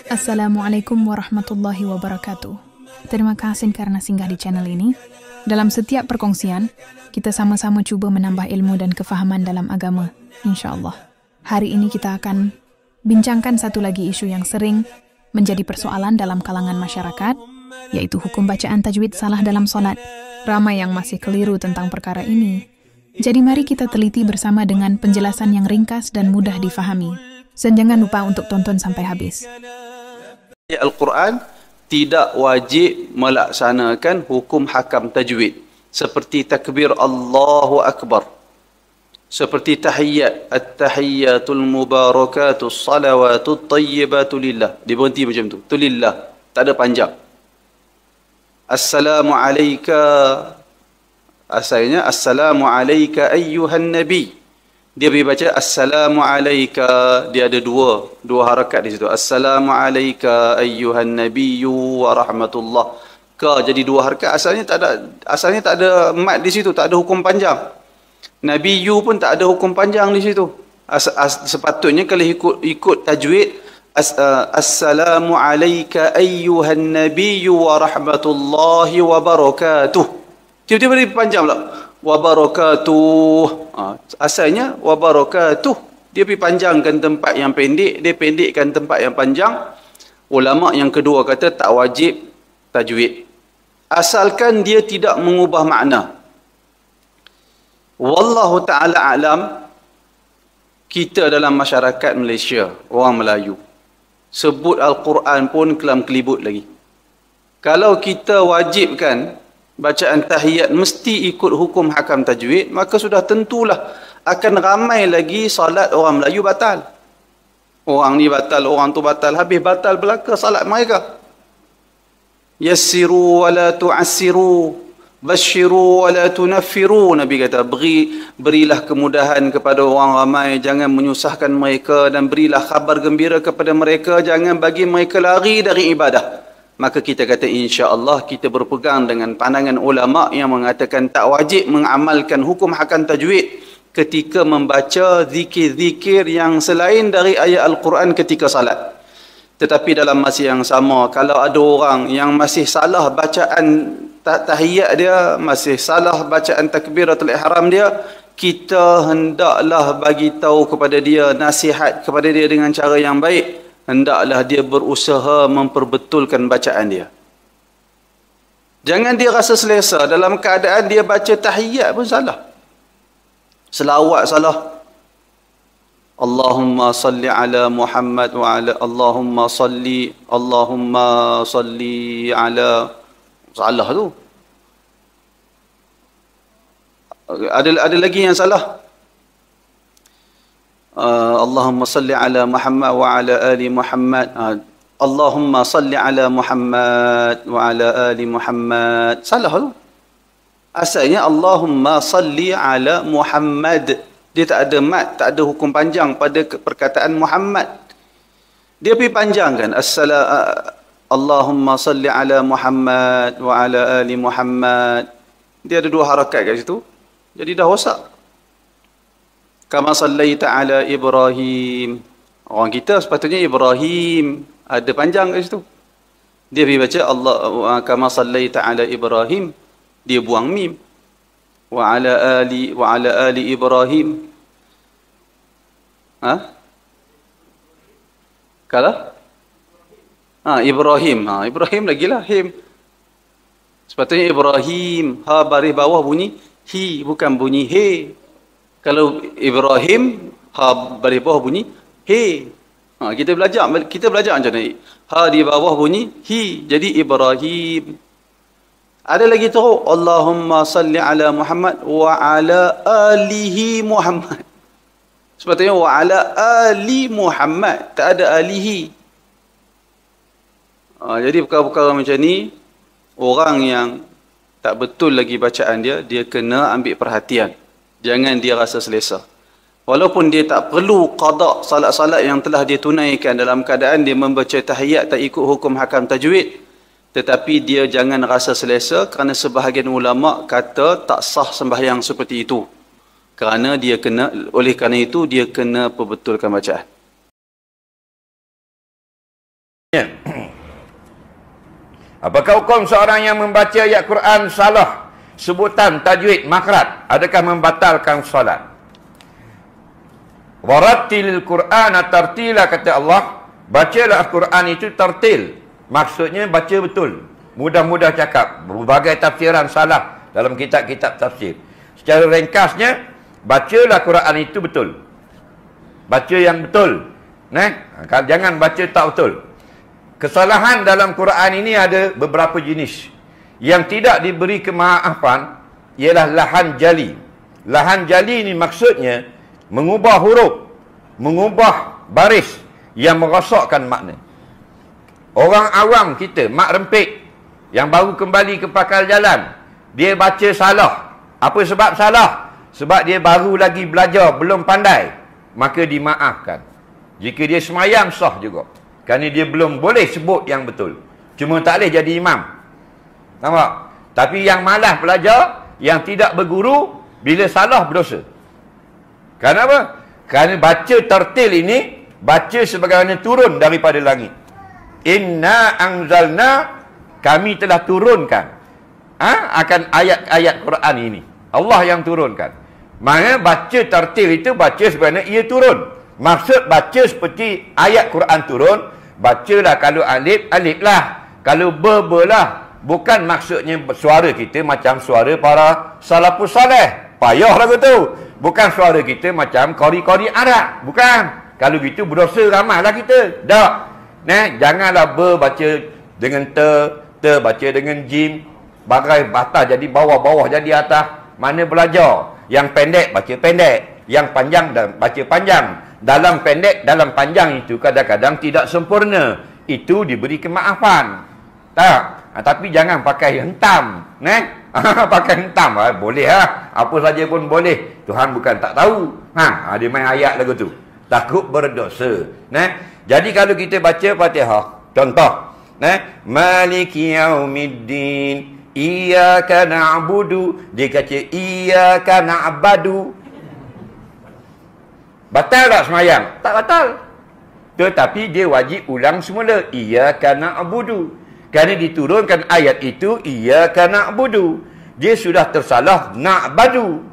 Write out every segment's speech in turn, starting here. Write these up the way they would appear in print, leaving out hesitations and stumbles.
Assalamualaikum warahmatullahi wabarakatuh. Terima kasih karena singgah di channel ini. Dalam setiap perkongsian, kita sama-sama cuba menambah ilmu dan kefahaman dalam agama, insyaAllah. Hari ini kita akan bincangkan satu lagi isu yang sering menjadi persoalan dalam kalangan masyarakat, yaitu hukum bacaan tajwid salah dalam solat. Ramai yang masih keliru tentang perkara ini. Jadi mari kita teliti bersama dengan penjelasan yang ringkas dan mudah difahami. Dan jangan lupa untuk tonton sampai habis. Al-Quran tidak wajib melaksanakan hukum hakam tajwid. Seperti takbir Allahu Akbar. Seperti tahiyyat. At-tahiyyatul mubarakatus salawatut tayyibatu lillah. Dia berhenti macam tu. Tu lillah. Tak ada panjang. Assalamualaikum. Asalnya Assalamualaikum ayyuhan nabi. Dia pergi baca Assalamualaikum. Dia ada dua harakat di situ. Assalamualaikum ayyuhan nabiyyu wa rahmatullah. Ka jadi dua harakat. Asalnya tak ada mat di situ, tak ada hukum panjang. Nabiyyu pun tak ada hukum panjang di situ. Sepatutnya kalau ikut tajwid Assalamualaikum ayyuhan nabiyyu wa rahmatullahi wa barakatuh. Tiba-tiba dia panjang pula. Wabarakatuh. Asalnya wabarakatuh. Dia pergi panjangkan tempat yang pendek, dia pendekkan tempat yang panjang. Ulama yang kedua kata tak wajib tajwid. Asalkan dia tidak mengubah makna. Wallahu ta'ala a'lam, kita dalam masyarakat Malaysia, orang Melayu, sebut Al-Quran pun kelam-kelibut lagi. Kalau kita wajibkan bacaan tahiyat mesti ikut hukum hakam tajwid, maka sudah tentulah akan ramai lagi salat orang Melayu batal. Orang ni batal, orang tu batal, habis batal belaka salat mereka. Yassiru wa la tu'assiru, basyiru wa la tunaffiru. Nabi kata, berilah kemudahan kepada orang ramai, jangan menyusahkan mereka, dan berilah khabar gembira kepada mereka, jangan bagi mereka lari dari ibadah. Maka kita kata insya-Allah kita berpegang dengan pandangan ulama yang mengatakan tak wajib mengamalkan hukum hakam tajwid ketika membaca zikir-zikir yang selain dari ayat Al-Quran ketika salat. Tetapi dalam masa yang sama, kalau ada orang yang masih salah bacaan tahiyat dia, masih salah bacaan takbiratul ihram dia, kita hendaklah bagi tahu kepada dia, nasihat kepada dia dengan cara yang baik. Hendaklah dia berusaha memperbetulkan bacaan dia. Jangan dia rasa selesa dalam keadaan dia baca tahiyat pun salah. Selawat salah. Allahumma salli ala Muhammad wa ala Allahumma salli ala, salah tu. Ada lagi yang salah. Allahumma salli ala Muhammad wa ala ali Muhammad. Allahumma salli ala Muhammad wa ala ali Muhammad. Salah tu. Asalnya Allahumma salli ala Muhammad. Dia tak ada mat, tak ada hukum panjang pada perkataan Muhammad. Dia pergi panjangkan. Allahumma salli ala Muhammad wa ala ali Muhammad. Dia ada dua harakat kat situ. Jadi dah rosak. Kama sallaita ala Ibrahim. Orang kita sepatutnya Ibrahim. Ada panjang kat situ. Dia pergi baca Allah kama sallaita ala Ibrahim. Dia buang mim. Wa ala ali Ibrahim. Kalau? Ibrahim. Ibrahim lagilah him. Sepatutnya Ibrahim. Ha baris bawah bunyi hi, bukan bunyi he. Kalau Ibrahim, ha baris bawah bunyi he. Kita belajar macam ni. Ha di bawah bunyi hi. Jadi Ibrahim. Ada lagi teruk. Allahumma salli ala Muhammad wa ala alihi Muhammad. Sepatutnya wa ala ali Muhammad. Tak ada alihi. Jadi perkara-perkara macam ni, orang yang tak betul lagi bacaan dia, dia kena ambil perhatian. Jangan dia rasa selesa. Walaupun dia tak perlu qada salat-salat yang telah dia tunaikan dalam keadaan dia membaca tahiyat tak ikut hukum hakam tajwid, tetapi dia jangan rasa selesa kerana sebahagian ulama kata tak sah sembahyang seperti itu. Oleh kerana itu dia kena perbetulkan bacaan. Apakah hukum seorang yang membaca ayat Quran salah sebutan, tajwid, makhraj, adakah membatalkan solat? Warattilil Qur'ana tartila, kata Allah, bacalah Al-Quran itu tartil. Maksudnya baca betul. Mudah-mudah cakap. Berbagai tafsiran salah dalam kitab-kitab tafsir. Secara ringkasnya, bacalah Quran itu betul. Baca yang betul. Jangan baca tak betul. Kesalahan dalam Quran ini ada beberapa jenis. Yang tidak diberi kemaafan ialah lahan jali. Lahan jali ini maksudnya mengubah huruf, mengubah baris yang merosakkan makna. Orang awam kita, mak rempit, yang baru kembali ke pakal jalan, dia baca salah. Apa sebab salah? Sebab dia baru lagi belajar, belum pandai. Maka dimaafkan. Jika dia semayang, sah juga. Kerana dia belum boleh sebut yang betul. Cuma tak boleh jadi imam. Nampak? Tapi yang malas belajar, yang tidak berguru, bila salah berdosa. Kenapa? Kerana baca tartil ini, baca sebagaimana turun daripada langit. Inna anzalna, kami telah turunkan akan ayat-ayat Quran ini. Allah yang turunkan. Maka baca tartil itu baca sebagaimana ia turun. Maksud baca seperti ayat Quran turun, bacalah. Kalau alif, alif lah. Kalau ber lah. Bukan maksudnya suara kita macam suara para salafus saleh. Payah lagu tu. Bukan suara kita macam kori-kori Arab. Bukan. Kalau gitu berdosa ramailah kita. Tak. Janganlah baca dengan ter baca dengan jim. Bagai batas jadi bawah jadi atas. Mana belajar? Yang pendek baca pendek. Yang panjang dan baca panjang. Dalam pendek, dalam panjang itu kadang-kadang tidak sempurna. Itu diberi kemaafan. Tak? Tapi jangan pakai hentam. Pakai hentam. Boleh lah. Apa saja pun boleh. Tuhan bukan tak tahu. Dia main ayat lagu tu. Takut berdosa. Jadi kalau kita baca Fatihah, contoh. Maliki yaumiddin. Iyyaka na'budu. Dia kata iyyaka na'badu. Batal tak semayang? Tak batal. Tetapi dia wajib ulang semula. Iyyaka na'budu. Kerana diturunkan ayat itu, iyyaka na'budu. Dia sudah tersalah na'badu.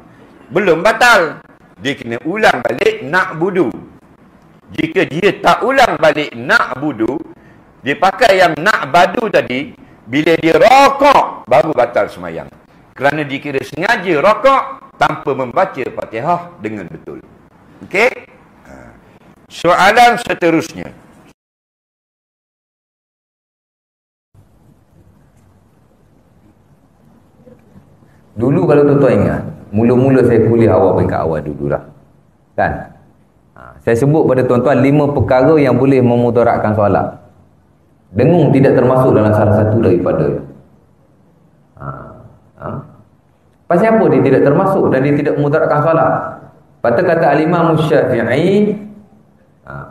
Belum batal. Dia kena ulang balik na'budu. Jika dia tak ulang balik na'budu, dia pakai yang na'badu tadi, bila dia rokok, baru batal semayang. Kerana dikira sengaja rokok, tanpa membaca Fatihah dengan betul. Okey? Soalan seterusnya. Dulu kalau tuan-tuan ingat, mula-mula saya kuliah awal peringkat awal dululah. Kan? Saya sebut pada tuan-tuan 5 perkara yang boleh memudaratkan solat. Dengung tidak termasuk dalam salah satu daripada. Pasal apa dia tidak termasuk dan dia tidak memudaratkan solat? Patut kata Al-Imam Syafi'i,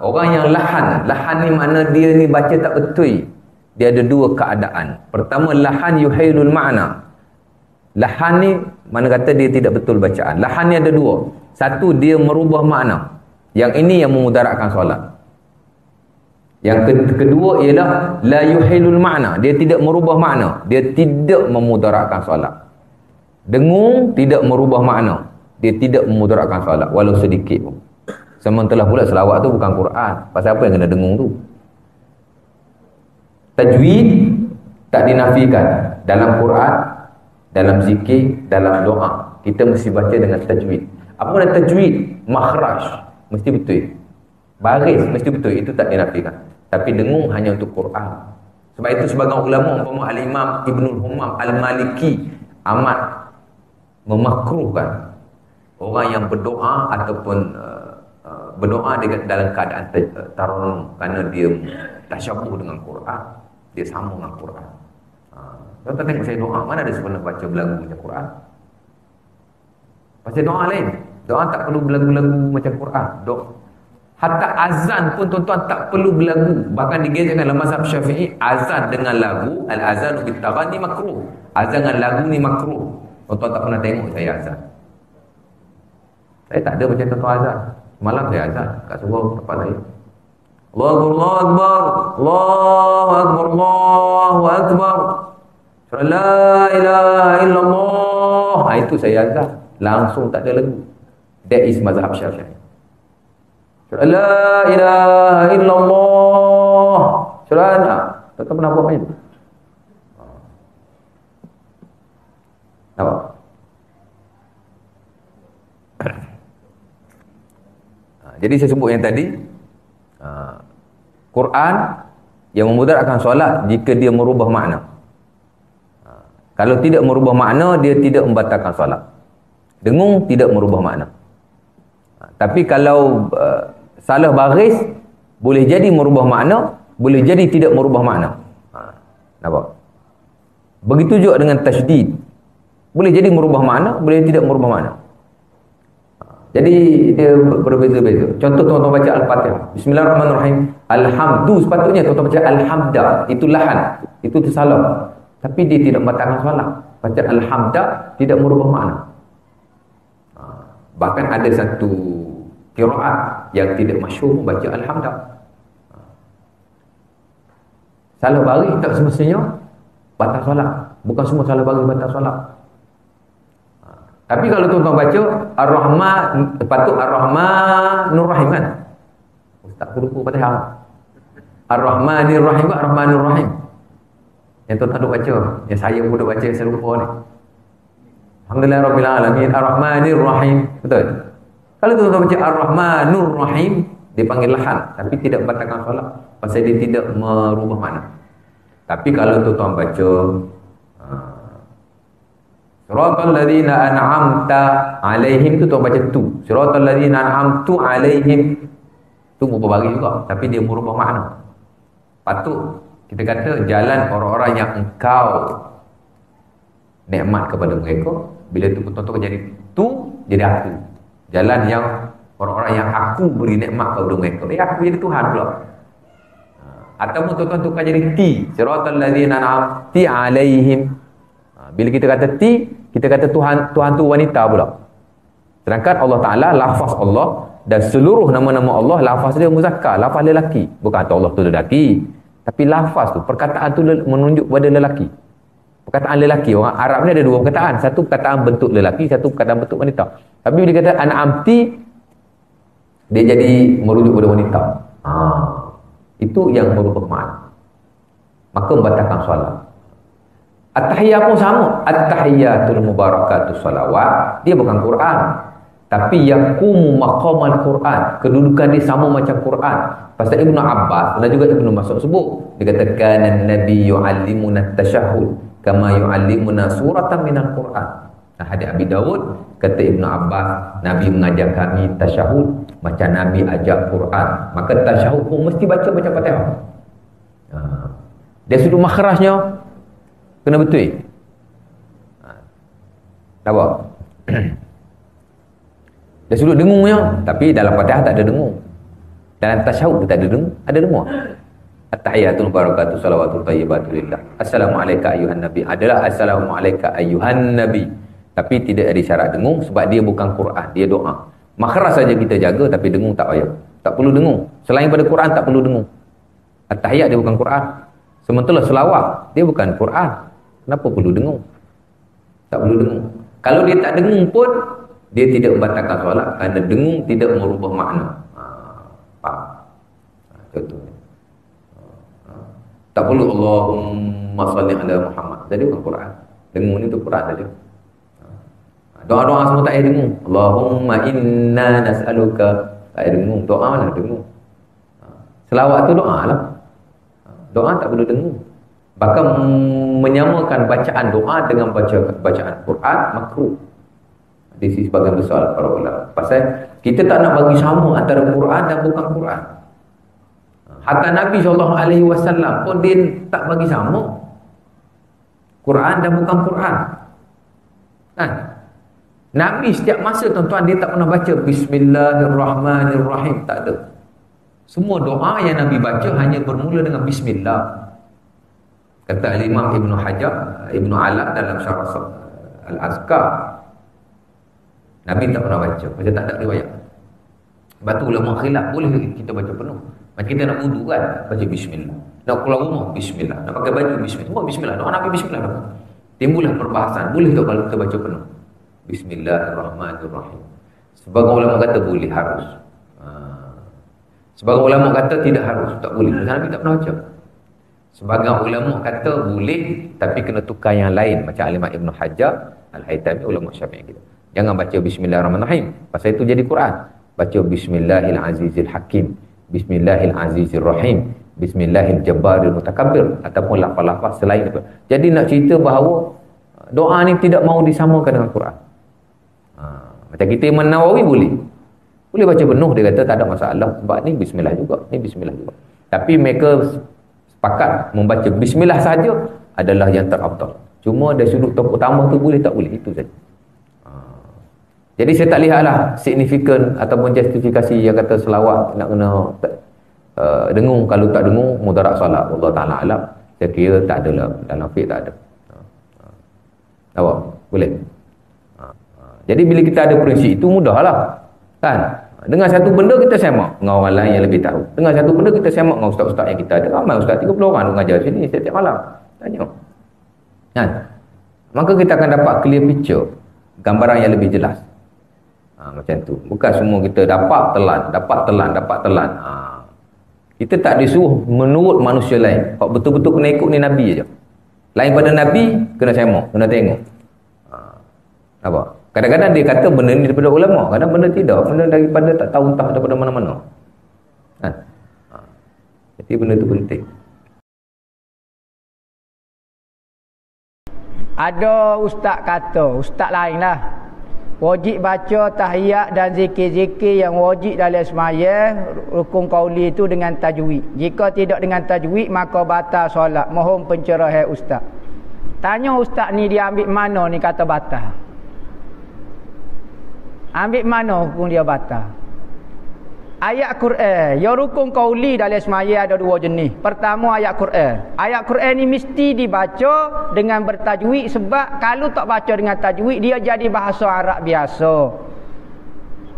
orang yang lahan ni makna dia ni baca tak betul. Dia ada 2 keadaan. Pertama, lahan yuhailul ma'na. Lahan ni mana kata dia tidak betul bacaan. Lahan ni ada 2. Satu, dia merubah makna. Yang ini yang memudaratkan solat. Yang kedua ialah la yuhailul ma'na. Dia tidak merubah makna. Dia tidak memudaratkan solat. Dengung tidak merubah makna. Dia tidak memudaratkan solat walau sedikit pun. Sementara pula selawat tu bukan Quran. Pasal apa yang kena dengung tu? Tajwid tak dinafikan dalam Quran, dalam zikir, dalam doa. Kita mesti baca dengan tajwid. Apa makna tajwid? Makhraj mesti betul. Baris mesti betul. Itu tak dinafikan. Tapi dengung hanya untuk Quran. Sebab itu sebagian ulama umpama Al-Imam Ibnul Humam Al-Maliki amat memakruhkan orang yang berdoa ataupun berdoa dalam keadaan tarannum kerana dia tasyabuh dengan Quran, dia sama dengan Quran. Tuan-tuan tengok saya doa, mana ada sebenarnya baca belagu macam Quran? Baca doa lain. Doa tak perlu belagu-lagu macam Quran. Hatta azan pun tuan-tuan tak perlu belagu. Bahkan digerakkan dalam mazhab Syafi'i, azan dengan lagu, al-azanu bit-taghanni makruh. Azan dengan lagu ni makruh. Tuan-tuan tak pernah tengok saya azan. Saya tak ada macam tuan-tuan azan. Malam saya azan kat surau tempat saya. Allahu Akbar, Allahu Akbar, Allahu Akbar. La ilaha illallah. Itu saya azan. Langsung tak ada lagu. That is mazhab Syafi'i. La ilaha illallah. Surana. Tak pernah buat macam tu. Nampak? Jadi saya sebut yang tadi, Quran yang memudaratkan solat jika dia merubah makna. Kalau tidak merubah makna, dia tidak membatalkan solat. Dengung tidak merubah makna. Tapi kalau salah baris, boleh jadi merubah makna, boleh jadi tidak merubah makna. Nampak? Begitu juga dengan tasydid. Boleh jadi merubah makna, boleh tidak merubah makna. Jadi dia berbeza-beza. Contoh tuan-tuan baca Al-Fatihah. Bismillahirrahmanirrahim. Alhamdu, sepatutnya tuan-tuan baca Alhamda. Itu lahan. Itu tersalah. Tapi dia tidak membatalkan solat. Baca Alhamda tidak merubah makna. Bahkan ada satu qiraat yang tidak masyhur baca Alhamda. Salah baris tak semestinya batal solat. Bukan semua salah baris batal solat. Tapi kalau tuan-tuan baca Ar-Rahman, patut Ar-Rahmanur Rahim kan? Ustaz aku lupa Fatihah. Ar-Rahmanir Rahim, Ar-Rahmanur Rahim. Yang tuan-tuan duk baca, yang saya pun duk baca, saya lupa ni. Alhamdulillah Rabbil Alamin, Ar-Rahmanir Rahim. Betul? Kalau tuan-tuan baca Ar-Rahmanur Rahim, dia panggil lahan, tapi tidak membatalkan solat. Pasal dia tidak merubah makna. Tapi kalau tuan-tuan baca Siratal ladzina an'amta alaihim, tu tuan baca tu. Siratal ladzina an'amtu alaihim, tu merubah baris juga, tapi dia merubah makna. Patut kita kata jalan orang-orang yang engkau nikmat kepada mereka, bila tu tuan-tuan jadi tu, jadi aku. Jalan yang orang-orang yang aku beri nikmat kepada mereka, aku jadi Tuhan pula. Ataupun tuan-tuan tukar jadi ti. Siratal ladzina an'amti alaihim. Bila kita kata ti, kita kata Tuhan tu wanita pula. Sedangkan Allah Ta'ala, lafaz Allah dan seluruh nama-nama Allah, lafaz dia muzakkar, lafaz lelaki. Bukan kata Allah tu lelaki, tapi lafaz tu, perkataan tu menunjuk pada lelaki. Perkataan lelaki, orang Arab ni ada dua perkataan. Satu perkataan bentuk lelaki, satu perkataan bentuk wanita. Tapi bila dia kata an'amti, dia jadi merujuk pada wanita. Itu yang merubah makna. Maka membatalkan solat. At-tahiyat pun sama. At-tahiyatul mubarakatus salawat. Dia bukan Quran, tapi yaqumu maqamal Quran. Kedudukan dia sama macam Quran. Pasal Ibnu Abbas dan juga Ibnu Mas'ud sebut, dia kata kana Nabi yu'allimuna at-tashahhud kama yu'allimuna suratan minal Quran. Hadis Abi Dawud, kata Ibnu Abbas, Nabi mengajar kami tasyahud macam Nabi ajar Quran. Maka tasyahud pun mesti baca macam Fatihah. Dia sudut makhrajnya kena betul. Nampak? Dia sudut dengungnya, tapi dalam Fatihah tak ada dengung. Dalam tasyahud tak ada dengung, ada dengung. At-tahiyatul barakatuh salawatul thayyibatu lillah. Assalamualaikum ayuhan nabi. Adalah assalamualaikum ayuhan nabi. Tapi tidak ada syarat dengung sebab dia bukan Quran, dia doa. Makhraj saja kita jaga, tapi dengung tak payah. Tak perlu dengung. Selain pada Quran tak perlu dengung. At-tahiyat dia bukan Quran. Sementara selawat dia bukan Quran. Kenapa perlu dengung? Tak perlu dengung. Kalau dia tak dengung pun, dia tidak membatalkan solat kerana dengung tidak merubah makna. Faham? Contohnya. Tak perlu Allahumma salli ala Muhammad. Jadi bukan Quran. Dengung ni tu Quran saja. Doa-doa semua tak payah dengung. Allahumma inna nas'aluka. Tak payah dengung. Doa mana dengung. Selawat tu doa lah. Doa tak perlu dengung. Bahkan menyamakan bacaan doa dengan bacaan Quran makruh. Di sisi sebagian besar para ulama. Pasal kita tak nak bagi sama antara Quran dan bukan Quran. Hatta Nabi SAW pun dia tak bagi sama Quran dan bukan Quran. Kan? Nabi setiap masa tuan-tuan dia tak pernah baca Bismillahirrahmanirrahim. Tak ada. Semua doa yang Nabi baca hanya bermula dengan Bismillah. Kata Imam Ibnu Hajar, Ibnu Ala dalam Syarah Al-Azkar, Nabi tak pernah baca, macam tak ada riwayat. Sebab tu ulama khilaf, boleh kita baca penuh. Macam kita nak wudu kan, baca bismillah. Nak keluar rumah, bismillah. Nak pakai baju, bismillah. Semua bismillah. Doa Nabi bismillah. Timbullah perbahasan, boleh tak kalau kita baca penuh? Bismillahirrahmanirrahim. Sebagai ulama kata boleh, harus. Sebagai ulama kata tidak harus, tak boleh. Nabi tak pernah baca. Sebagai ulama kata boleh, tapi kena tukar yang lain. Macam Al-Imam Ibn Hajar Al-Haytami, ulama Syafi'i kita. Jangan baca bismillahirrahmanirrahim, pasal itu jadi Quran. Baca bismillahirrahmanirrahim, bismillahirrahmanirrahim, bismillahirrahmanirrahim mutakabbir, ataupun lafaz-lafaz selain itu. Jadi nak cerita bahawa doa ni tidak mahu disamakan dengan Quran. Macam kita Imam Nawawi boleh baca penuh, dia kata tak ada masalah, sebab ni bismillah juga, ni bismillah juga. Tapi mereka sepakat membaca bismillah saja adalah yang terafdal. Cuma dari sudut tokoh utama tu boleh tak boleh, itu saja. Jadi saya tak lihatlah signifikan ataupun justifikasi yang kata selawat nak kena dengung, kalau tak dengung mudarat solat. Allah Ta'ala alam, saya kira tak ada lah, dalam fiqh tak ada. Nampak? Boleh. Jadi bila kita ada prinsip itu, mudahlah kan. Dengan satu benda kita semak dengan orang lain yang lebih tahu. Dengan satu benda kita semak dengan ustaz-ustaz yang kita ada. Ramai ustaz 30 orang mengajar sini setiap malam. Tanya kan? Maka kita akan dapat clear picture, gambaran yang lebih jelas. Macam tu. Bukan semua kita dapat telan. Kita tak disuruh menurut manusia lain. Kalau betul-betul kena ikut ni Nabi aja. Lain pada Nabi, kena semak, kena tengok. Apa? Kadang-kadang dia kata benda ni daripada ulama, kadang benda tidak, benda daripada tak tahu entah daripada mana-mana. Jadi benda tu penting. Ada ustaz kata, ustaz lain lah, wajib baca tahiyat dan zikir-zikir yang wajib dalam sembahyang rukun qauli itu dengan tajwid. Jika tidak dengan tajwid maka batal solat. Mohon pencerahan ustaz. Tanya ustaz ni dia ambil mana ni kata batal? Ambil mana hukum dia batal? Ayat Quran, ya rukun qauli dalam sembahyang ada dua jenis. Pertama ayat Quran. Ayat Quran ni mesti dibaca dengan bertajwid, sebab kalau tak baca dengan tajwid dia jadi bahasa Arab biasa.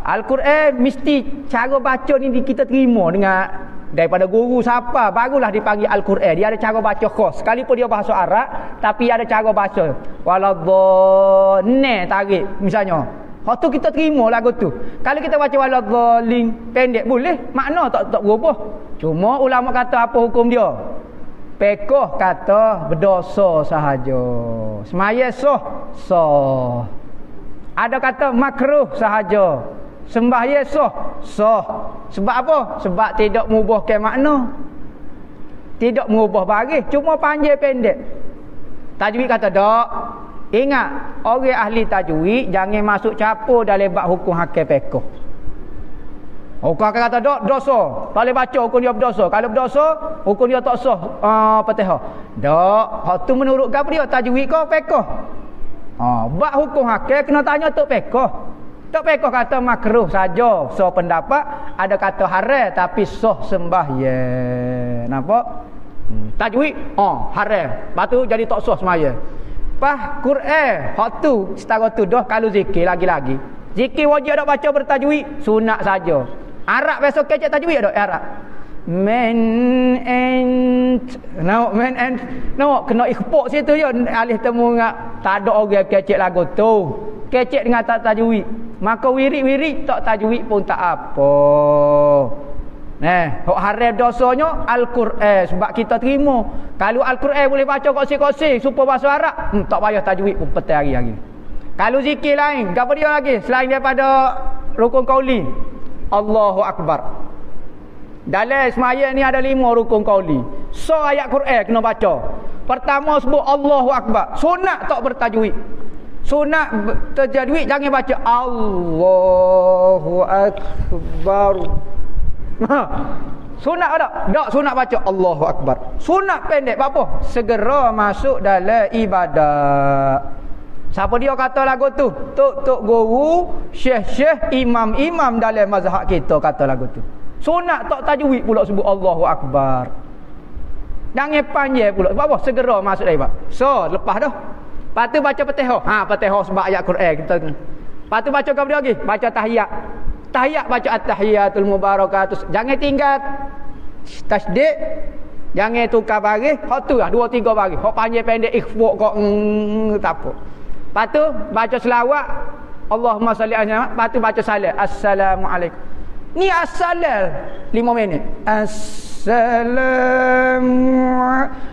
Al-Quran mesti cara baca ni kita terima dengan daripada guru siapa, barulah dipanggil Al-Quran. Dia ada cara baca khas. Sekalipun dia bahasa Arab tapi ada cara baca. Waladhdallin tarik misalnya. Hak tu kita terima lagu tu. Kalau kita baca waladhdallin pendek boleh, makna tak berubah. Cuma ulama kata apa hukum dia? Pekoh kata berdosa sahaja. Semaya sah. Ada kata makruh sahaja. Sembahyang sah. Sebab apa? Sebab tidak mengubahkan makna. Tidak mengubah bagi, cuma panjang pendek. Tajwid kata tak. Ingat, orang ahli tajwid jangan masuk campur dalam bab hukum hakim pekoh. Hukum hakim kata tak dosa, tak boleh baca hukum dia berdosa. Kalau berdosa, hukum dia tak sah Fatihah. Tak, hak tu menurut apa dia? Tajwid ke pekoh? Bab hukum hakim kena tanya tok pekoh. Tok pekoh kata makruh saja. So pendapat ada kata haram tapi sah sembahyang. Nampak? Tajwid haram. Lepas tu jadi tak sah sembahyang. Pas Quran hak tu setara tu dah. Kalau zikir lagi-lagi, zikir wajib ada baca bertajwid, sunat saja. Arab biasa kecek tajwid ada Arab. Kena ikhpok situ je alih temu ngak. Tak ada orang kecek lagu tu. Kecek dengan tak tajwid. Maka wirid-wirid tak tajwid pun tak apa. Hak haram dosanya Al-Quran, sebab kita terima. Kalau Al-Quran boleh baca kosong-kosong supaya bahasa Arab, tak payah tajwid pun petang hari-hari. Kalau zikir lain, apa dia lagi selain daripada rukun qauli? Allahu Akbar. Dalam sembahyang ni ada 5 rukun qauli. So ayat Quran kena baca. Pertama sebut Allahu Akbar. Sunat tak bertajwid. Sunat terjadwid jangan baca Allahu Akbar. Sunat tak? Tak sunat baca Allahu Akbar. Sunat pendek apa? Segera masuk dalam ibadat. Siapa dia kata lagu tu? Tok guru, syekh-syekh, imam-imam dalam mazhab kita kata lagu tu. Sunat tak tajwid pula sebut Allahu Akbar. Jangan panjang pula. Sebab apa? Segera masuk dalam ibadat. So, lepas dah. Lepas tu baca Fatihah. Fatihah sebab ayat Quran kita. Lepas tu baca kepada lagi, baca tahiyat. Tahiyat baca at-tahiyatul mubarakatus. Jangan tinggal tasdid. Jangan tukar baris. Hak tu lah 2-3 baris. Hak panjang pendek ikhfa kok tak apa. Lepas tu baca selawat. Allahumma salli alaihi wasallam. Lepas tu baca salam. Assalamualaikum. Ni assalam 5 minit.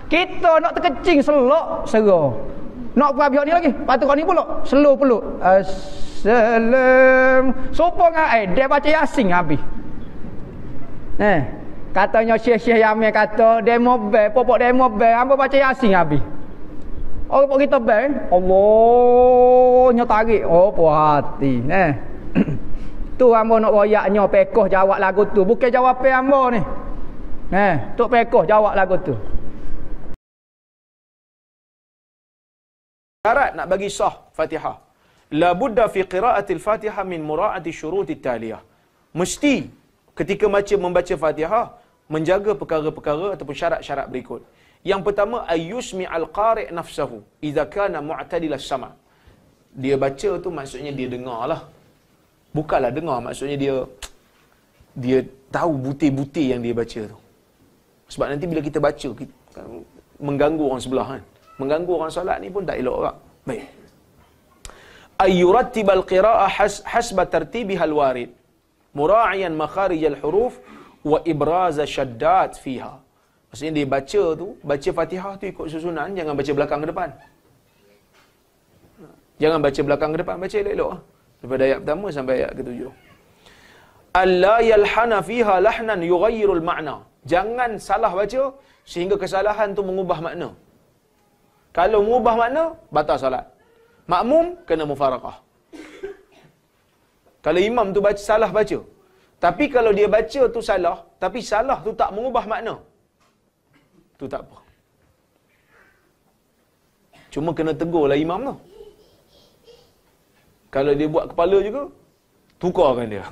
Kita nak terkecing selok serah. Nak buat biar ni lagi. Lepas tu kau ni pula slow peluk. Assalam. Sopo ngai dia baca Yasin habis. Katanya Syekh Yamin kata demo bel, popok demo bel, hamba baca Yasin habis. Oh pok kita bel, Allah nya tarik. Oh puas hati. Tu hamba nak royaknya pekoh jawab lagu tu. Bukan jawapan hamba ni. Tok pekoh jawab lagu tu. Syarat nak bagi sah Fatihah. La budda fi qira'atil Fatihah min mura'ati syurutit taliyah. Mesti ketika membaca Fatihah menjaga perkara-perkara ataupun syarat-syarat berikut. Yang pertama ayyusmi al-qari' nafsahu idza kana mu'tadil as-sama'. Dia baca tu maksudnya dia dengarlah. Bukanlah dengar maksudnya dia tahu butir-butir yang dia baca tu. Sebab nanti bila kita baca kita mengganggu orang sebelah kan. Mengganggu orang solat ni pun tak elok orang. Baik. Ayyurattibal qira'ah hasba tartibiha al-warid. Mura'iyan makharij al-huruf wa ibraz syaddat fiha. Maksudnya dia baca tu, baca Fatihah tu ikut susunan, jangan baca belakang ke depan. Jangan baca belakang ke depan, baca elok-elok. Daripada ayat pertama sampai ayat ke-7. Alla yalhana fiha lahnan yughayyirul ma'na. Jangan salah baca sehingga kesalahan tu mengubah makna. Kalau mengubah makna, batal salat. Makmum kena mufaraqah. Kalau imam tu salah baca. Tapi kalau dia baca tu salah, tapi salah tu tak mengubah makna, tu tak apa. Cuma kena tegurlah imam tu. Kalau dia buat kepala juga, tukarkan dia.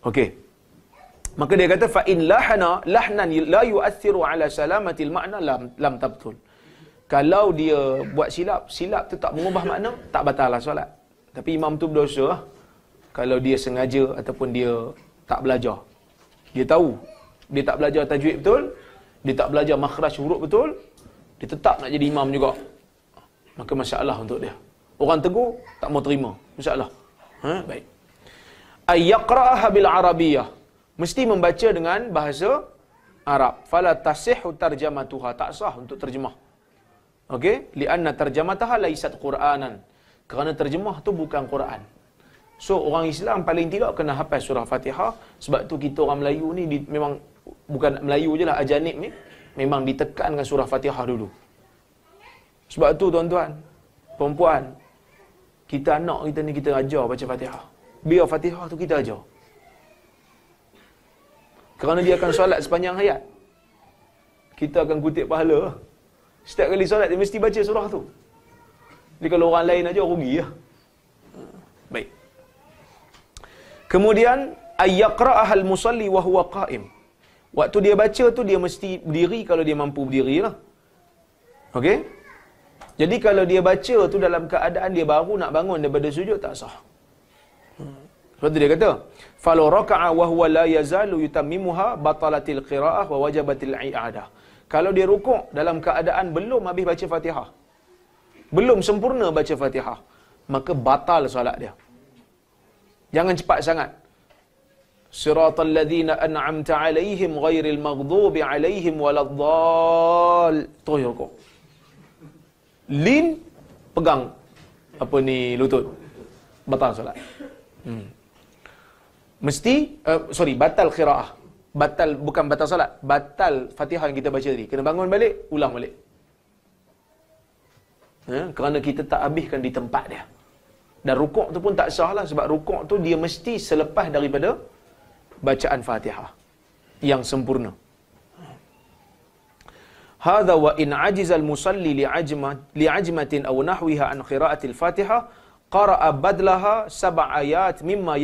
Okey. Maka dia kata fa in lahnan la yu'athiru ala salamatil ma'na lam tabtul. Kalau dia buat silap tu tak mengubah makna, tak batallah solat. Tapi imam tu berdosa lah. Kalau dia sengaja ataupun dia tak belajar. Dia tahu dia tak belajar tajwid betul, dia tak belajar makhraj huruf betul, dia tetap nak jadi imam juga. Maka masalah untuk dia. Orang tegur tak mau terima. Masalah. Baik. Ay yaqra'aha bil arabiyyah. Mesti membaca dengan bahasa Arab. Fala tasihhu tarjamatuha. Tak sah untuk terjemah. Okey? Lianna tarjamataha laisat Qur'anan. Kerana terjemah tu bukan Quran. So orang Islam paling tidak kena hafal surah Fatihah. Sebab tu kita orang Melayu ni memang bukan Melayu je lah, ajanib ni memang ditekankan surah Fatihah dulu. Sebab tu tuan-tuan, perempuan, kita anak kita ni kita ajar baca Fatihah. Biar Fatihah tu kita ajar. Kerana dia akan solat sepanjang hayat. Kita akan kutip pahala. Setiap kali solat dia mesti baca surah tu. Jadi kalau orang lain aja rugi lah. Baik. Kemudian ayyaqra'aha al-musalli wa huwa qa'im. Waktu dia baca tu dia mesti berdiri kalau dia mampu berdiri lah. Okey? Jadi kalau dia baca tu dalam keadaan dia baru nak bangun daripada sujud tak sah. Sebab tu dia kata, "Falau raka'a wa huwa la yazalu yutammimuha batalatil qira'ah wa wajabatil i'adah." Kalau dia rukuk dalam keadaan belum habis baca Fatihah, belum sempurna baca Fatihah, maka batal solat dia. Jangan cepat sangat. Siratal ladzina an'amta 'alaihim ghairil maghdubi 'alaihim waladdall. Terus rukuk. Lin pegang lutut. Batal solat. Mesti batal qiraah. Batal bukan batal solat, batal Fatihah yang kita baca tadi. Kena bangun balik, ulang balik. Kerana kita tak habiskan di tempat dia. Dan rukuk tu pun tak sah lah, sebab rukuk tu dia mesti selepas daripada bacaan Fatihah yang sempurna. Hadha wa in ajiza al-musalli li'ajmatin aw nahwiha an qira'atil Fatihah qara'a badlaha 7 ayat mimma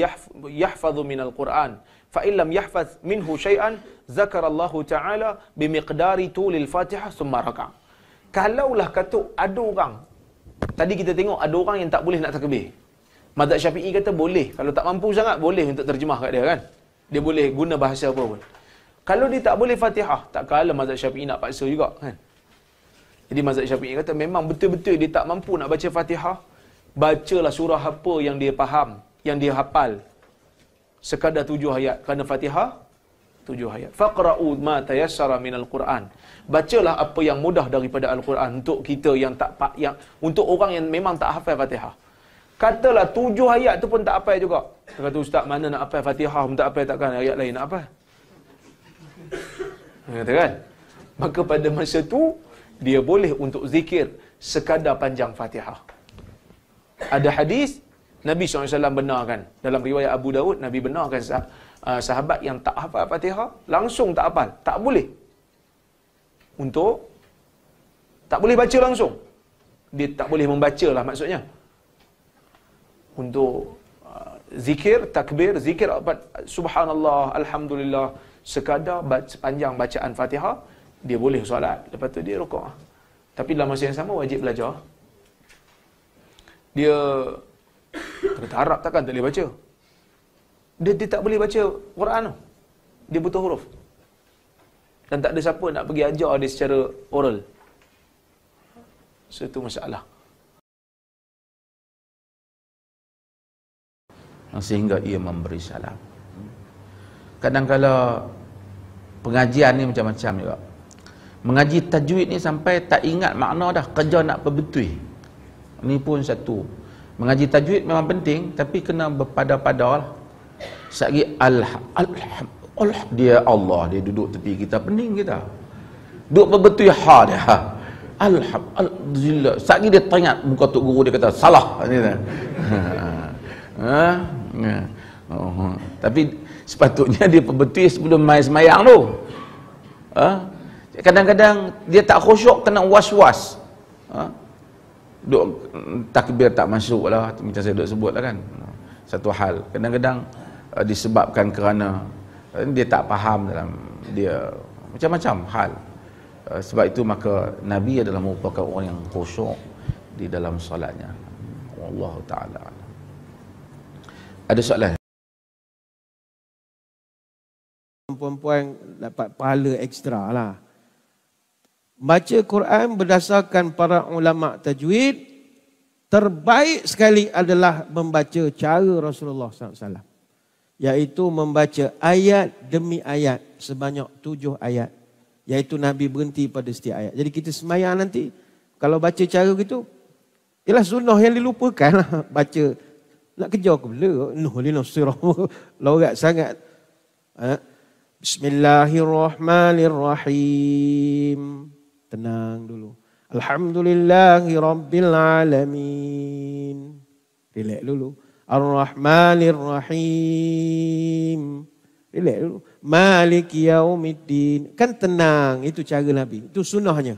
yahfadhu min al-Quran fa in lam yahfaz minhu shay'an zakara Allah Ta'ala bimiqdari tulil Fatihah thumma raka'. Kalaulah kata ada orang Tadi kita tengok ada orang yang tak boleh nak takbir. Mazhab Syafi'i kata boleh. Kalau tak mampu sangat, boleh untuk terjemah kat dia kan. Dia boleh guna bahasa apa pun. Kalau dia tak boleh Fatihah, tak kala mazhab Syafi'i nak paksa juga kan. Jadi mazhab Syafi'i kata memang betul-betul dia tak mampu nak baca Fatihah, bacalah surah apa yang dia faham, yang dia hafal. Sekadar 7 ayat. Kerana Fatihah 7 ayat. Faqra'u ma tayassara minal Quran. Bacalah apa yang mudah daripada Al-Quran untuk kita yang untuk orang yang memang tak hafal Fatihah. Katalah 7 ayat tu pun tak hafal juga. Dia kata, ustaz, mana nak hafal Fatihah pun tak hafal, takkan ayat lain nak hafal. Dia kata kan? Maka pada masa tu dia boleh untuk zikir sekadar panjang Fatihah. Ada hadis Nabi SAW benarkan. Dalam riwayat Abu Daud, Nabi benarkan sahabat yang tak hafal Fatihah, langsung tak hafal. Tak boleh. Tak boleh baca langsung. Dia tak boleh membaca lah maksudnya. Untuk zikir, takbir, zikir subhanallah, alhamdulillah, sekadar sepanjang bacaan Fatihah, dia boleh solat. Lepas tu dia rukuk. Tapi dalam masa yang sama wajib belajar. Dia kata Arab takkan tak boleh baca. Dia tak boleh baca Quran tu. Dia butuh huruf. Dan tak ada siapa nak pergi ajar dia secara oral. So itu masalah. Sehingga ia memberi salam. Kadang-kala pengajian ni macam-macam juga. Mengaji tajwid ni sampai tak ingat makna dah, kerja nak perbetul. Ini pun satu. Mengaji tajwid memang penting, tapi kena berpada-pada lah. Sekali dia Allah, dia duduk tepi kita, pening kita. Duduk berbetul ha dia. Alhamdulillah. Sekali dia teringat muka tok guru, dia kata salah. Tapi sepatutnya dia berbetul sebelum mai semayang tu. Kadang-kadang dia tak khusyuk, kena was-was. Duk takbir tak masuk lah, macam saya duk sebut lah kan. Satu hal. Kadang-kadang disebabkan kerana dia tak faham dalam dia, macam-macam hal. Sebab itu maka Nabi adalah merupakan orang yang khusyuk di dalam solatnya. Wallahu ta'ala. Ada soalan? Perempuan dapat pahala ekstra lah. Baca Quran berdasarkan para ulama tajwid, terbaik sekali adalah membaca cara Rasulullah SAW. Iaitu membaca ayat demi ayat sebanyak 7 ayat. Iaitu Nabi berhenti pada setiap ayat. Jadi kita semayang nanti, kalau baca cara gitu, ialah sunnah yang dilupakan lah. Baca, nak kejar ke bila? Nuh, lorat sangat. Bismillahirrahmanirrahim. Tenang dulu. Alhamdulillahirrabbilalamin. Relax dulu. Ar-Rahmanir-Rahim. Relax dulu. Maliki yaumiddin. Kan tenang. Itu cara Nabi. Itu sunnahnya.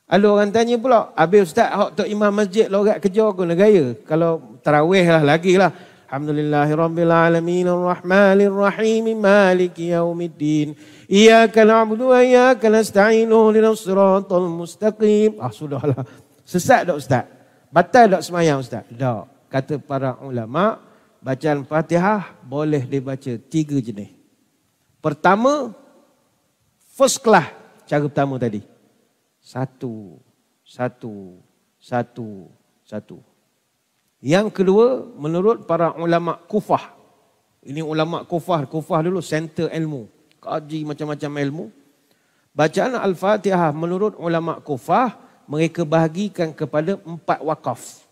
Ada orang tanya pula, habis ustaz, tok imam masjid lorat kejar ke negara? Kalau tarawih lah lagi lah. Alhamdulillahirrabbilalamin. Ar-Rahmanir-Rahim. Maliki yaumiddin. Iyyaka na'budu wa iyyaka nasta'in. Ihdinas siratal mustaqim. Sudahlah. Sesat tak ustaz? Batal tak semayang ustaz? Tak. Kata para ulama, bacaan Fatihah boleh dibaca 3 jenis. Pertama, first class, cara pertama tadi. 1, 1, 1, 1. Yang kedua, menurut para ulama Kufah. Ini ulama Kufah dulu center ilmu. Kaji macam-macam ilmu. Bacaan Al-Fatihah menurut ulama Kufah, mereka bahagikan kepada 4 wakaf.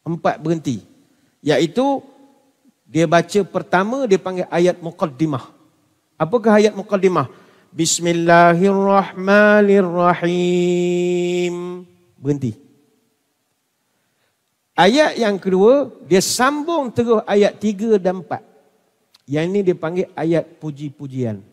4 berhenti. Iaitu, dia baca pertama, dia panggil ayat muqaddimah. Apakah ayat muqaddimah? Bismillahirrahmanirrahim. Berhenti. Ayat yang kedua, dia sambung terus ayat 3 dan 4. Yang ini dia panggil ayat puji-pujian.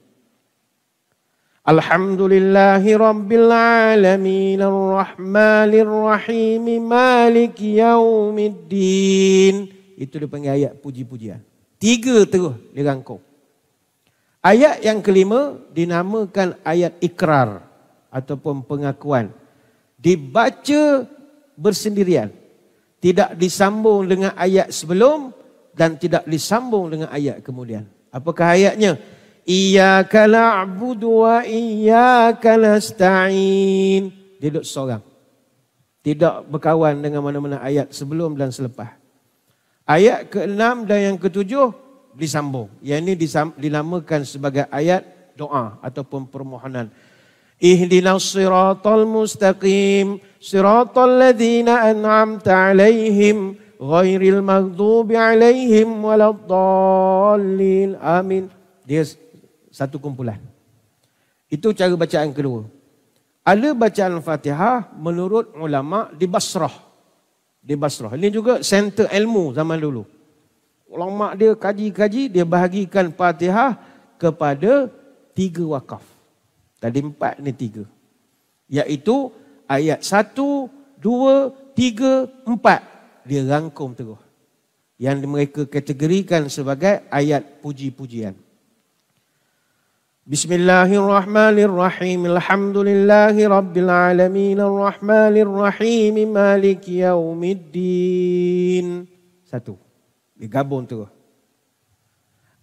Alhamdulillahirrabbilalamin. Ar-Rahmanirrahim. Maliki yaumiddin. Itu dia panggil ayat puji-pujian. 3 terus dia rangkum. Ayat yang kelima dinamakan ayat ikrar ataupun pengakuan. Dibaca bersendirian. Tidak disambung dengan ayat sebelum dan tidak disambung dengan ayat kemudian. Apakah ayatnya? Iyyaka na'budu wa iyyaka nasta'in. Dia duduk seorang. Tidak berkawan dengan mana-mana ayat sebelum dan selepas. Ayat ke-6 dan yang ke-7 disambung. Yang ini dinamakan sebagai ayat doa ataupun permohonan. Ihdinas siratal mustaqim, siratal ladzina an'amta 'alaihim, ghairil maghdubi 'alaihim waladdallin. Amin. Dia satu kumpulan. Itu cara bacaan kedua. Ada bacaan Fatihah menurut ulama di Basrah. Di Basrah. Ini juga center ilmu zaman dulu. Ulama dia kaji-kaji, dia bahagikan Fatihah kepada 3 wakaf. Tadi 4, ni 3. Iaitu ayat 1, 2, 3, 4. Dia rangkum terus. Yang mereka kategorikan sebagai ayat puji-pujian. Bismillahirrahmanirrahim. Alhamdulillahi rabbil alamin. Arrahmanirrahim. Maliki yaumiddin. 1. Digabung terus.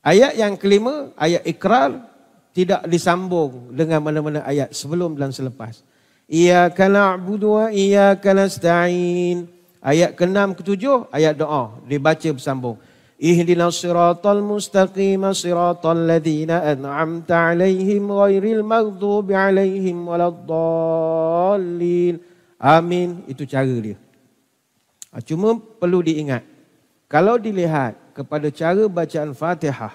Ayat yang kelima, ayat ikrar, tidak disambung dengan mana-mana ayat sebelum dan selepas. Iyyaka na'budu wa iyyaka nasta'in. Ayat ke-6, ke-7, ayat doa. Dibaca bersambung. Ihdinas siratal mustaqim, siratal ladzina an'amta 'alaihim, ghairil maghdubi 'alaihim waladdallin. Amin. Itu cara dia. Cuma perlu diingat, kalau dilihat kepada cara bacaan Fatihah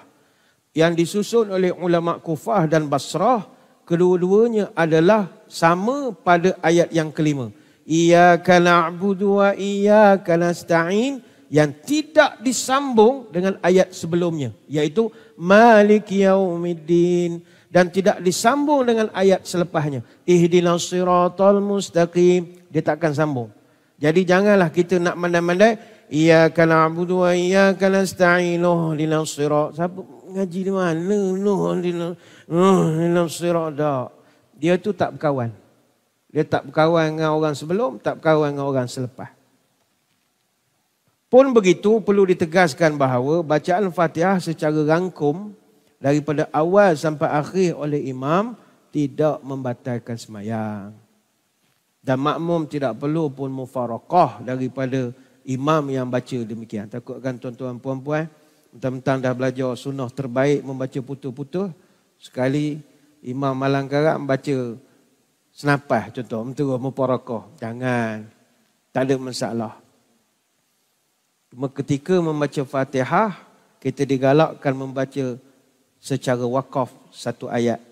yang disusun oleh ulama Kufah dan Basrah, kedua-duanya adalah sama pada ayat yang kelima. Iyyaka na'budu wa iyyaka nasta'in, yang tidak disambung dengan ayat sebelumnya, iaitu Maliki yaumiddin, dan tidak disambung dengan ayat selepasnya. Ihdinas siratal mustaqim, dia takkan sambung. Jadi janganlah kita nak mandai-mandai iyyaka na'budu wa iyyaka nasta'in ihdinas sirat. Siapa ngaji di mana? Ihdinas sirat dak. Dia tu tak berkawan. Dia tak berkawan dengan orang sebelum, tak berkawan dengan orang selepas. Pun begitu, perlu ditegaskan bahawa bacaan Fatihah secara rangkum daripada awal sampai akhir oleh imam tidak membatalkan sembahyang. Dan makmum tidak perlu pun mufaraqah daripada imam yang baca demikian. Takutkan tuan-tuan puan-puan mentang-mentang dah belajar sunnah terbaik membaca putus-putus, sekali imam malang karak membaca senapah contoh, mentera mufaraqah. Jangan. Tak ada masalah. Cuma ketika membaca Fatihah, kita digalakkan membaca secara wakaf satu ayat.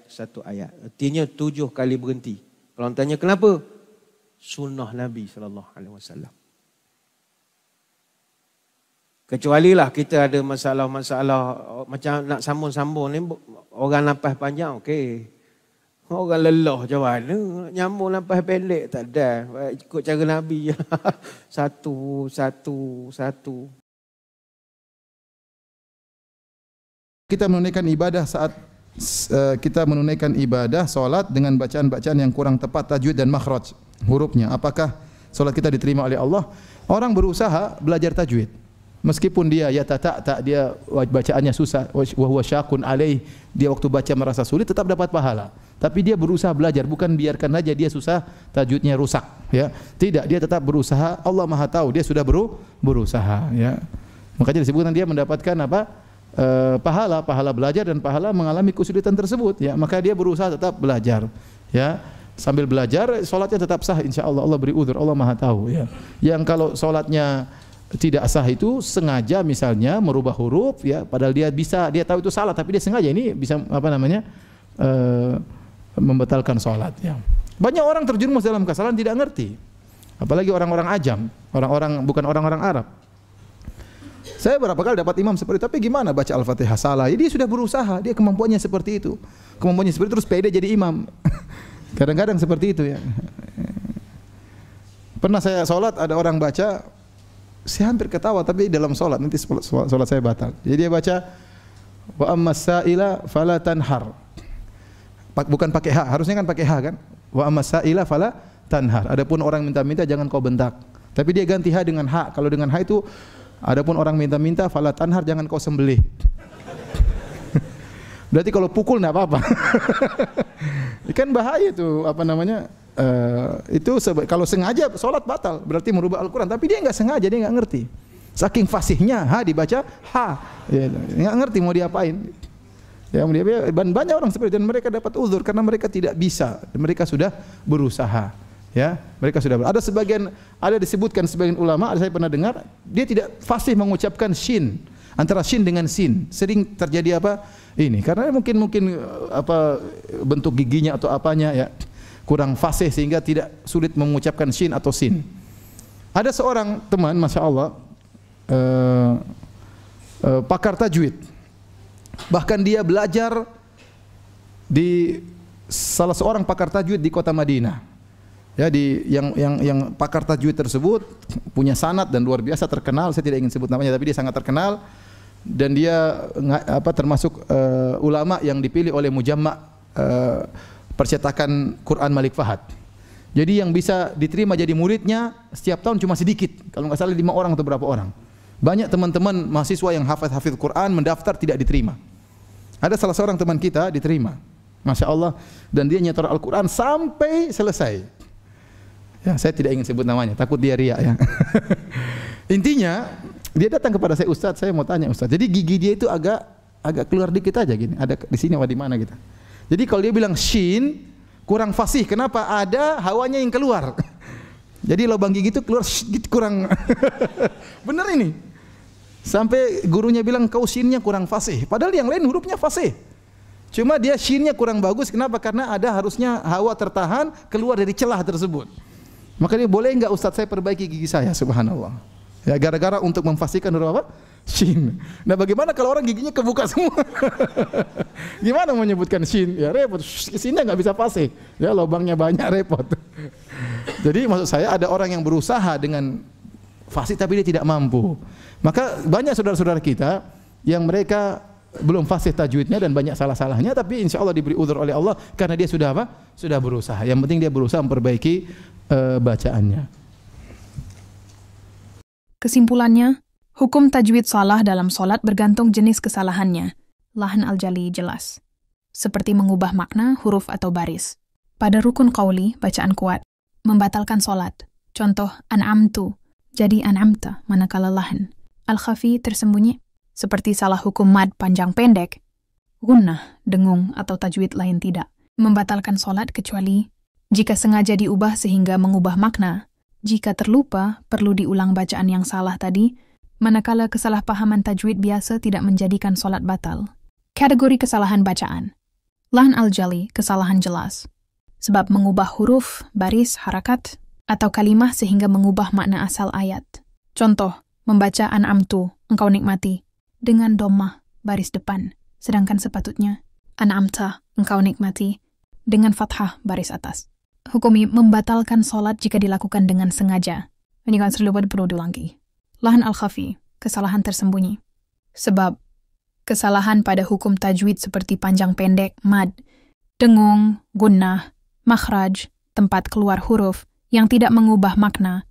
Artinya 7 kali berhenti. Kalau tanya kenapa? Sunnah Nabi SAW. Kecuali lah kita ada masalah-masalah macam nak sambung-sambung ni, orang nafas panjang, okey. Orang lelah macam mana? Nyambung nafas pendek tak ada. Ikut cara Nabi. Satu. Kita menunaikan ibadah saat kita menunaikan ibadah solat dengan bacaan-bacaan yang kurang tepat tajwid dan makhraj hurufnya. Apakah solat kita diterima oleh Allah? Orang berusaha belajar tajwid. Meskipun dia tak dia bacaannya susah, wa huwa syaqun alaih, dia waktu baca merasa sulit, tetap dapat pahala. Tapi dia berusaha belajar, bukan biarkan saja dia susah tajwidnya rusak, ya. Tidak, dia tetap berusaha. Allah Maha tahu dia sudah berusaha, ya. Makanya disebutkan dia mendapatkan apa? Pahala belajar dan pahala mengalami kesulitan tersebut, ya. Maka dia berusaha tetap belajar, ya. Sambil belajar salatnya tetap sah insyaallah. Allah beri uzur, Allah Maha tahu, ya. Yang kalau salatnya tidak sah itu sengaja misalnya merubah huruf, ya, padahal dia tahu itu salah tapi dia sengaja, ini bisa membatalkan salat, ya. Banyak orang terjerumus dalam kesalahan tidak ngerti. Apalagi orang-orang ajam, bukan orang-orang Arab. Saya berapa kali dapat imam seperti itu, tapi gimana baca Al-Fatihah salah? Dia sudah berusaha, dia kemampuannya seperti itu. Kemampuannya seperti itu terus pede jadi imam. Kadang-kadang seperti itu, ya. Pernah saya salat ada orang baca, saya hampir ketawa tapi dalam solat nanti solat saya batal. Jadi dia baca wa ammas sa'ila fala tanhar. Bukan pakai ha, harusnya kan pakai ha kan? Wa ammas sa'ila fala tanhar. Adapun orang minta-minta jangan kau bentak. Tapi dia ganti ha dengan ha. Kalau dengan ha itu, adapun orang minta-minta, fala tanhar, jangan kau sembelih. Berarti kalau pukul enggak apa-apa. Kan bahaya itu, apa namanya? Kalau sengaja solat batal, berarti merubah Al-Quran. Tapi dia enggak sengaja, dia enggak ngerti. Saking fasihnya ha dibaca ha, ya, enggak ngerti mau diapain. Ya, banyak orang seperti itu, dan mereka dapat uzur karena mereka tidak bisa, mereka sudah berusaha. Ya, mereka sudah ada sebagian, ada disebutkan sebagian ulama, ada saya pernah dengar, dia tidak fasih mengucapkan shin, antara shin dengan sin. Sering terjadi apa? Ini karena mungkin apa bentuk giginya atau apanya ya kurang fasih sehingga tidak sulit mengucapkan shin atau sin. Ada seorang teman, masya Allah, pakar tajwid. Bahkan dia belajar di salah seorang pakar tajwid di kota Madinah. Ya, yang pakar tajwid tersebut punya sanad dan luar biasa terkenal. Saya tidak ingin sebut namanya, tapi dia sangat terkenal dan dia termasuk ulama yang dipilih oleh Mujamma' percetakan Quran Malik Fahad. Jadi yang bisa diterima jadi muridnya setiap tahun cuma sedikit. Kalau nggak salah 5 orang atau berapa orang. Banyak teman-teman mahasiswa yang hafid Quran mendaftar tidak diterima. Ada salah seorang teman kita diterima, masya Allah, dan dia nyetor Al-Quran sampai selesai. Ya, saya tidak ingin sebut namanya, takut dia riak ya. Intinya dia datang kepada saya, Ustaz, saya mau tanya Ustaz. Jadi gigi dia itu agak keluar dikit aja gini, ada di sini atau di mana gitu. Jadi kalau dia bilang shin kurang fasih, kenapa? Ada hawanya yang keluar. Jadi lubang gigi itu keluar kurang. Benar ini. Sampai gurunya bilang kau shinnya kurang fasih. Padahal yang lain hurufnya fasih. Cuma dia shinnya kurang bagus. Kenapa? Karena ada harusnya hawa tertahan keluar dari celah tersebut. Maka dia boleh enggak Ustaz saya perbaiki gigi saya? Subhanallah. Ya, gara-gara untuk memfasihkan huruf apa? Shin. Nah, bagaimana kalau orang giginya kebuka semua? Gimana mau menyebutkan shin? Ya repot. Shinnya enggak bisa fasih. Ya lubangnya banyak, repot. Jadi maksud saya ada orang yang berusaha dengan fasih tapi dia tidak mampu. Maka banyak saudara-saudara kita yang mereka belum fasih tajwidnya dan banyak salah-salahnya, tapi insya Allah diberi uzur oleh Allah karena dia sudah apa? Sudah berusaha. Yang penting dia berusaha memperbaiki bacaannya. Kesimpulannya, hukum tajwid salah dalam solat bergantung jenis kesalahannya. Lahan al-jali jelas. Seperti mengubah makna, huruf atau baris. Pada rukun qauli, bacaan kuat, membatalkan solat. Contoh, an'amtu, jadi an'amta, manakala lahan. Al-khafi tersembunyi, seperti salah hukum mad panjang pendek. Gunnah, dengung atau tajwid lain tidak. Membatalkan solat kecuali jika sengaja diubah sehingga mengubah makna. Jika terlupa, perlu diulang bacaan yang salah tadi, manakala kesalahpahaman tajwid biasa tidak menjadikan solat batal. Kategori kesalahan bacaan. Lahan al-jali, kesalahan jelas. Sebab mengubah huruf, baris, harakat, atau kalimah sehingga mengubah makna asal ayat. Contoh, membaca an'amtu, engkau nikmati, dengan dhammah, baris depan. Sedangkan sepatutnya, an'amta, engkau nikmati, dengan fathah, baris atas. Hukumi membatalkan solat jika dilakukan dengan sengaja. Ini kan selalu perlu diulangi. Lahan al-khafi, kesalahan tersembunyi. Sebab, kesalahan pada hukum tajwid seperti panjang pendek, mad, dengung, gunnah, makhraj, tempat keluar huruf, yang tidak mengubah makna,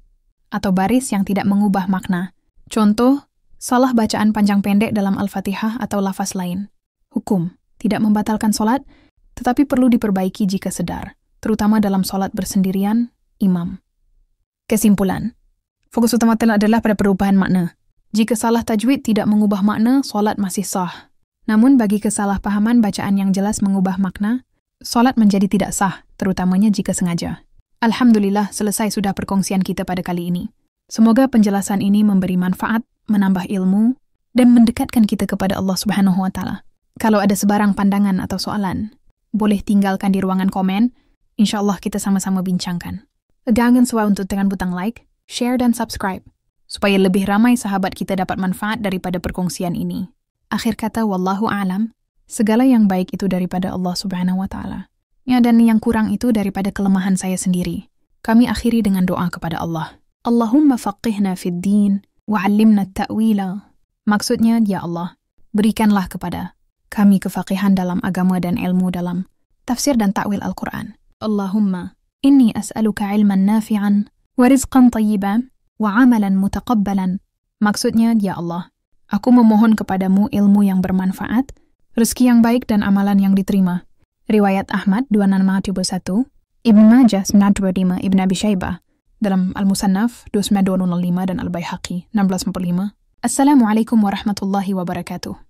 atau baris yang tidak mengubah makna. Contoh, salah bacaan panjang pendek dalam Al-Fatihah atau lafaz lain. Hukum, tidak membatalkan solat, tetapi perlu diperbaiki jika sedar, terutama dalam solat bersendirian, imam. Kesimpulan, fokus utama adalah pada perubahan makna. Jika salah tajwid tidak mengubah makna, solat masih sah. Namun bagi kesalahpahaman bacaan yang jelas mengubah makna, solat menjadi tidak sah, terutamanya jika sengaja. Alhamdulillah, selesai sudah perkongsian kita pada kali ini. Semoga penjelasan ini memberi manfaat, menambah ilmu, dan mendekatkan kita kepada Allah Subhanahu wa Ta'ala. Kalau ada sebarang pandangan atau soalan, boleh tinggalkan di ruangan komen. InsyaAllah kita sama-sama bincangkan. Jangan lupa untuk tekan butang like, share, dan subscribe, supaya lebih ramai sahabat kita dapat manfaat daripada perkongsian ini. Akhir kata, wallahu a'lam, segala yang baik itu daripada Allah Subhanahu wa Ta'ala. Ya, dan yang kurang itu daripada kelemahan saya sendiri. Kami akhiri dengan doa kepada Allah. Allahumma faqihna fid din, wa'allimna ta'wila. Maksudnya, ya Allah, berikanlah kepada kami kefaqihan dalam agama dan ilmu dalam tafsir dan ta'wil Al-Quran. Allahumma, inni as'aluka ilman nafi'an, wa rizqan tayyiban, wa amalan mutaqabbalan. Maksudnya, ya Allah, aku memohon kepadamu ilmu yang bermanfaat, rezeki yang baik dan amalan yang diterima. Riwayat Ahmad 2671, Ibn Majah 925, Ibn Abi Shaybah dalam Al-Musannaf 29205 dan Al-Baihaqi 1645. Assalamualaikum warahmatullahi wabarakatuh.